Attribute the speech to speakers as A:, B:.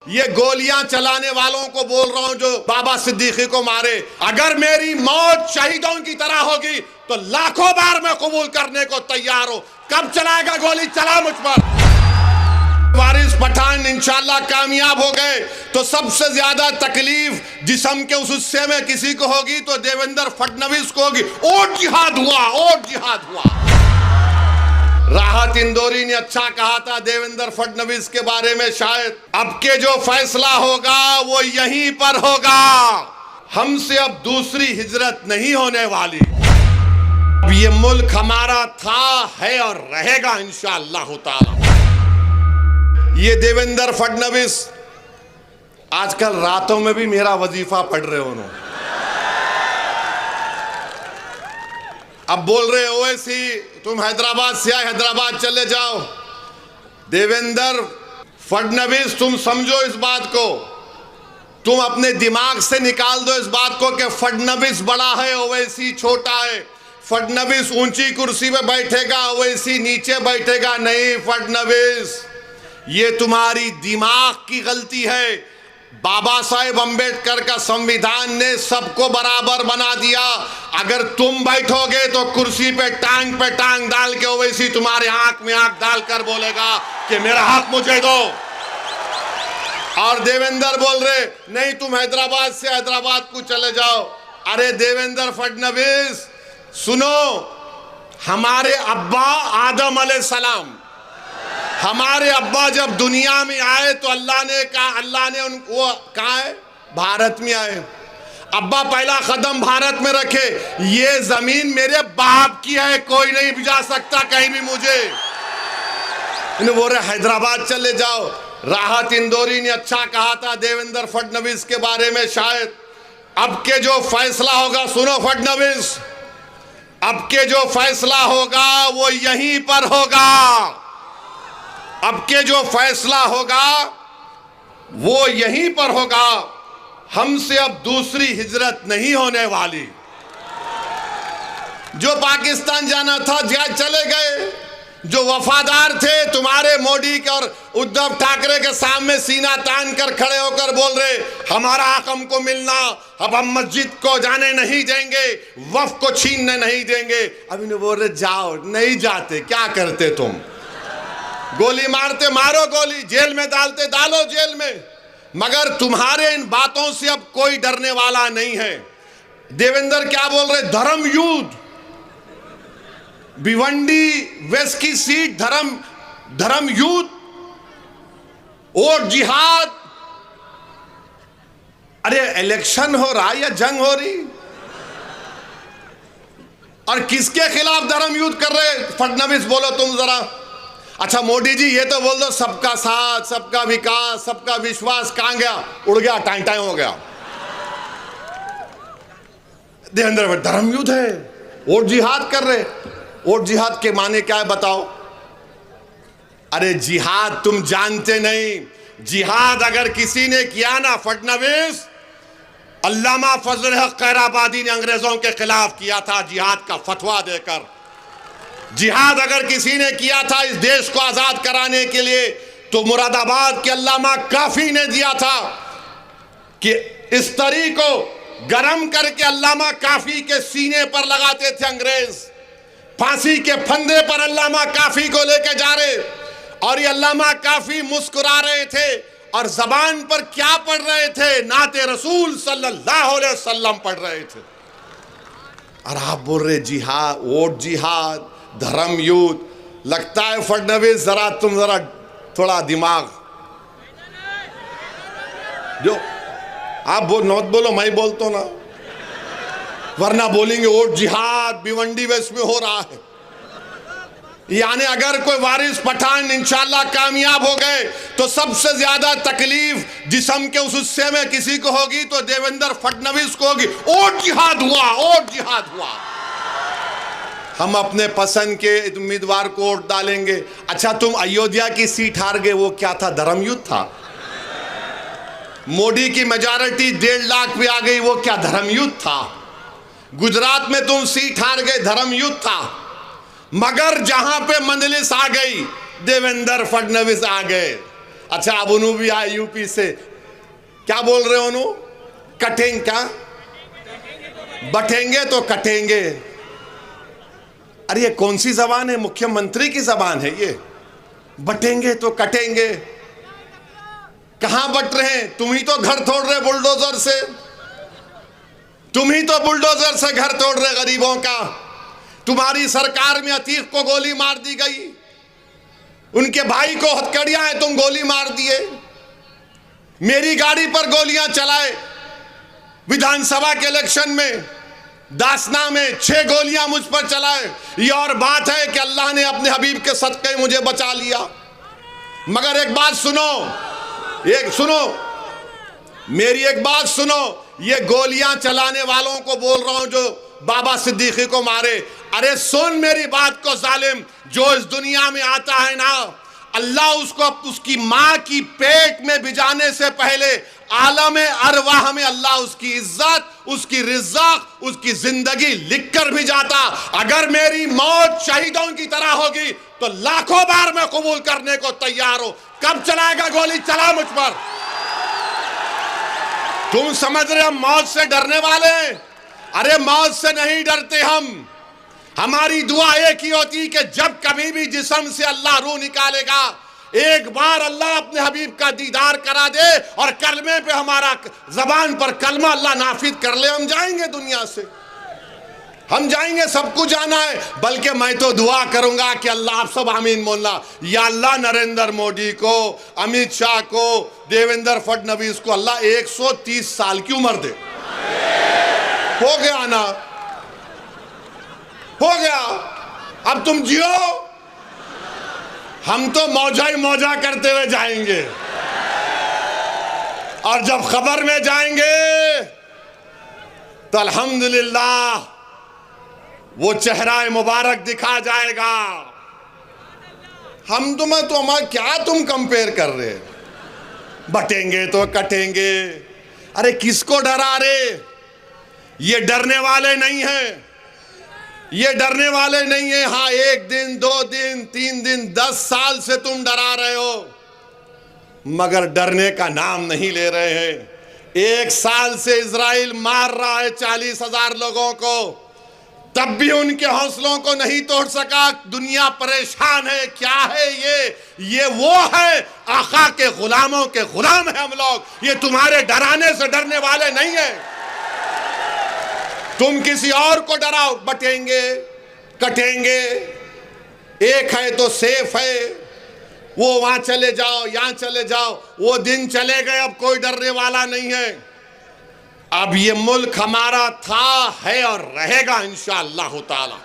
A: ये गोलियां चलाने वालों को बोल रहा हूं जो बाबा सिद्दीकी को मारे, अगर मेरी मौत शहीदों की तरह होगी तो लाखों बार मैं कबूल करने को तैयार हूं। कब चलाएगा गोली? चला मुझ पर। वारिस पठान इंशाल्लाह कामयाब हो गए तो सबसे ज्यादा तकलीफ जिस्म के उस हिस्से में किसी को होगी तो देवेंद्र फडणवीस को होगी। और जिहाद हुआ, और जिहाद हुआ। राहत इंदौरी ने अच्छा कहा था देवेंद्र फडणवीस के बारे में, शायद अब के जो फैसला होगा वो यहीं पर होगा। हमसे अब दूसरी हिजरत नहीं होने वाली। अब ये मुल्क हमारा था, है और रहेगा इंशाअल्लाह ताला। ये देवेंद्र फडणवीस आजकल रातों में भी मेरा वजीफा पढ़ रहे हो उन्होंने। अब बोल रहे ओवैसी तुम हैदराबाद से आए, हैदराबाद चले जाओ। देवेंद्र फडणवीस तुम समझो इस बात को, तुम अपने दिमाग से निकाल दो इस बात को कि फडणवीस बड़ा है, ओवैसी छोटा है। फडणवीस ऊंची कुर्सी पे बैठेगा, ओवैसी नीचे बैठेगा। नहीं फडणवीस, ये तुम्हारी दिमाग की गलती है। बाबा साहेब अंबेडकर का संविधान ने सबको बराबर बना दिया। अगर तुम बैठोगे तो कुर्सी पे टांग डाल के ओवैसी तुम्हारे आंख में आंख डालकर बोलेगा कि मेरा हक मुझे दो। और देवेंद्र बोल रहे नहीं तुम हैदराबाद से हैदराबाद को चले जाओ। अरे देवेंद्र फडणवीस सुनो, हमारे अब्बा आदम अलैहिस्सलाम, हमारे अब्बा जब दुनिया में आए तो अल्लाह ने कहा, अल्लाह ने उनको कहा है भारत में आए। अब्बा पहला कदम भारत में रखे। ये जमीन मेरे बाप की है, कोई नहीं भिजा सकता कहीं भी मुझे। इन्हें बोल रहे हैदराबाद चले जाओ। राहत इंदौरी ने अच्छा कहा था देवेंद्र फडणवीस के बारे में, शायद अब के जो फैसला होगा, सुनो फडणवीस, अब के जो फैसला होगा वो यहीं पर होगा। अब के जो फैसला होगा वो यहीं पर होगा। हमसे अब दूसरी हिजरत नहीं होने वाली। जो पाकिस्तान जाना था चले गए, जो वफादार थे तुम्हारे मोदी के और उद्धव ठाकरे के सामने सीना तान कर खड़े होकर बोल रहे हमारा हक हमको मिलना, अब हम मस्जिद को जाने नहीं देंगे, वफ को छीनने नहीं देंगे। अब इन्हें बोल रहे जाओ, नहीं जाते। क्या करते तुम? गोली मारते मारो गोली, जेल में डालते डालो जेल में। मगर तुम्हारे इन बातों से अब कोई डरने वाला नहीं है। देवेंद्र क्या बोल रहे? धर्म युद्ध, भिवंडी वेस्ट की सीट धर्म युद्ध और जिहाद। अरे इलेक्शन हो रहा है या जंग हो रही? और किसके खिलाफ धर्म युद्ध कर रहे फडणवीस? बोलो तुम जरा। अच्छा मोदी जी ये तो बोल दो सबका साथ, सबका विकास, सबका विश्वास, कहां गया? उड़ गया, टाइम हो गया। देवेंद्र धर्म युद्ध है और जिहाद कर रहे। और जिहाद के माने क्या है बताओ? अरे जिहाद तुम जानते नहीं। जिहाद अगर किसी ने किया ना फडणवीस, अल्लामा फजल हक खैराबादी ने अंग्रेजों के खिलाफ किया था जिहाद का फतवा देकर। जिहाद अगर किसी ने किया था इस देश को आजाद कराने के लिए तो मुरादाबाद के अल्लामा काफी ने दिया था कि इस तरी को गरम करके अल्लामा काफी के सीने पर लगाते थे अंग्रेज। फांसी के फंदे पर अल्लामा काफी को लेकर जा रहे और ये अल्लामा काफी मुस्कुरा रहे थे और जबान पर क्या पढ़ रहे थे? नाते रसूल सल्लल्लाहु अलैहि वसल्लम पढ़ रहे थे। और आप बोल रहे जिहाद, वोट जिहाद, धर्म युद्ध। लगता है फडणवीस जरा तुम जरा थोड़ा दिमाग जो आप नौत बोलो, मैं बोलता हूं ना, वरना बोलेंगे वोट जिहाद भिवंडी वेस्ट में हो रहा है। यानी अगर कोई वारिस पठान इंशाल्लाह कामयाब हो गए तो सबसे ज्यादा तकलीफ जिस्म के उस हिस्से में किसी को होगी तो देवेंद्र फडणवीस को होगी। और जिहाद हुआ, और जिहाद हुआ। हम अपने पसंद के उम्मीदवार को वोट डालेंगे। अच्छा तुम अयोध्या की सीट हार गए, वो क्या था? धर्म युद्ध था। मोदी की मेजॉरिटी 1.5 लाख पे आ गई, वो क्या? धर्म युद्ध था। गुजरात में तुम सीट हार गए, धर्म युद्ध था। मगर जहां पे मंजलिस आ गई देवेंद्र फडणवीस आ गए। अच्छा अब उन्हों भी आए यूपी से, क्या बोल रहे हो उन्हों? कटेंगे क्या? बटेंगे तो कटेंगे। अरे ये कौन सी जबान है? मुख्यमंत्री की जबान है ये। बटेंगे तो कटेंगे। कहां बट रहे हैं? तुम ही तो घर तोड़ रहे बुलडोजर से, तुम ही तो बुलडोजर से घर तोड़ रहे गरीबों का। तुम्हारी सरकार में अतीक को गोली मार दी गई, उनके भाई को हथकड़ियां हैं, तुम गोली मार दिए। मेरी गाड़ी पर गोलियां चलाए विधानसभा के इलेक्शन में, दासना में 6 गोलियां मुझ पर चलाए। ये और बात है कि अल्लाह ने अपने हबीब के सदक़े मुझे बचा लिया। मगर एक बात सुनो, मेरी एक बात सुनो, ये गोलियां चलाने वालों को बोल रहा हूं जो बाबा सिद्दीकी को मारे। अरे सुन मेरी बात को जालिम, जो इस दुनिया में आता है ना, अल्लाह उसको उसकी माँ की पेट में भिजाने से पहले आलम अरवाह में अल्लाह उसकी इज्जत, उसकी रिज़्क़, उसकी जिंदगी लिख कर भी जाता। अगर मेरी मौत शहीदों की तरह होगी तो लाखों बार मैं कबूल करने को तैयार हूं। कब चलाएगा गोली? चला मुझ पर। तुम समझ रहे हम मौत से डरने वाले? अरे मौत से नहीं डरते हम। हमारी दुआ एक ही होती कि जब कभी भी जिस्म से अल्लाह रूह निकालेगा, एक बार अल्लाह अपने हबीब का दीदार करा दे और कलमे पे हमारा जबान पर कलमा अल्लाह नाफिज कर ले, हम जाएंगे दुनिया से, हम जाएंगे। सबको जाना है। बल्कि मैं तो दुआ करूंगा कि अल्लाह, आप सब आमीन बोलना, या अल्लाह नरेंद्र मोदी को, अमित शाह को, देवेंद्र फडणवीस को अल्लाह 130 साल की उम्र दे। हो गया ना, हो गया। अब तुम जियो, हम तो मौजा ही मौजा करते हुए जाएंगे। और जब खबर में जाएंगे तो अल्हम्दुलिल्लाह वो चेहरा मुबारक दिखा जाएगा। हम तुम्हें तो हमारा क्या तुम कंपेयर कर रहे? बटेंगे तो कटेंगे। अरे किसको डरा रे? ये डरने वाले नहीं हैं, ये डरने वाले नहीं है। हाँ, 1 दिन 2 दिन 3 दिन 10 साल से तुम डरा रहे हो, मगर डरने का नाम नहीं ले रहे हैं। 1 साल से इजराइल मार रहा है 40,000 लोगों को, तब भी उनके हौसलों को नहीं तोड़ सका। दुनिया परेशान है। क्या है ये वो है आका के गुलामों के गुलाम है हम लोग। ये तुम्हारे डराने से डरने वाले नहीं है। तुम किसी और को डराओ, बटेंगे कटेंगे। एक है तो सेफ है, वो वहां चले जाओ, यहां चले जाओ। वो दिन चले गए, अब कोई डरने वाला नहीं है। अब ये मुल्क हमारा था, है और रहेगा इंशाअल्लाह ताला।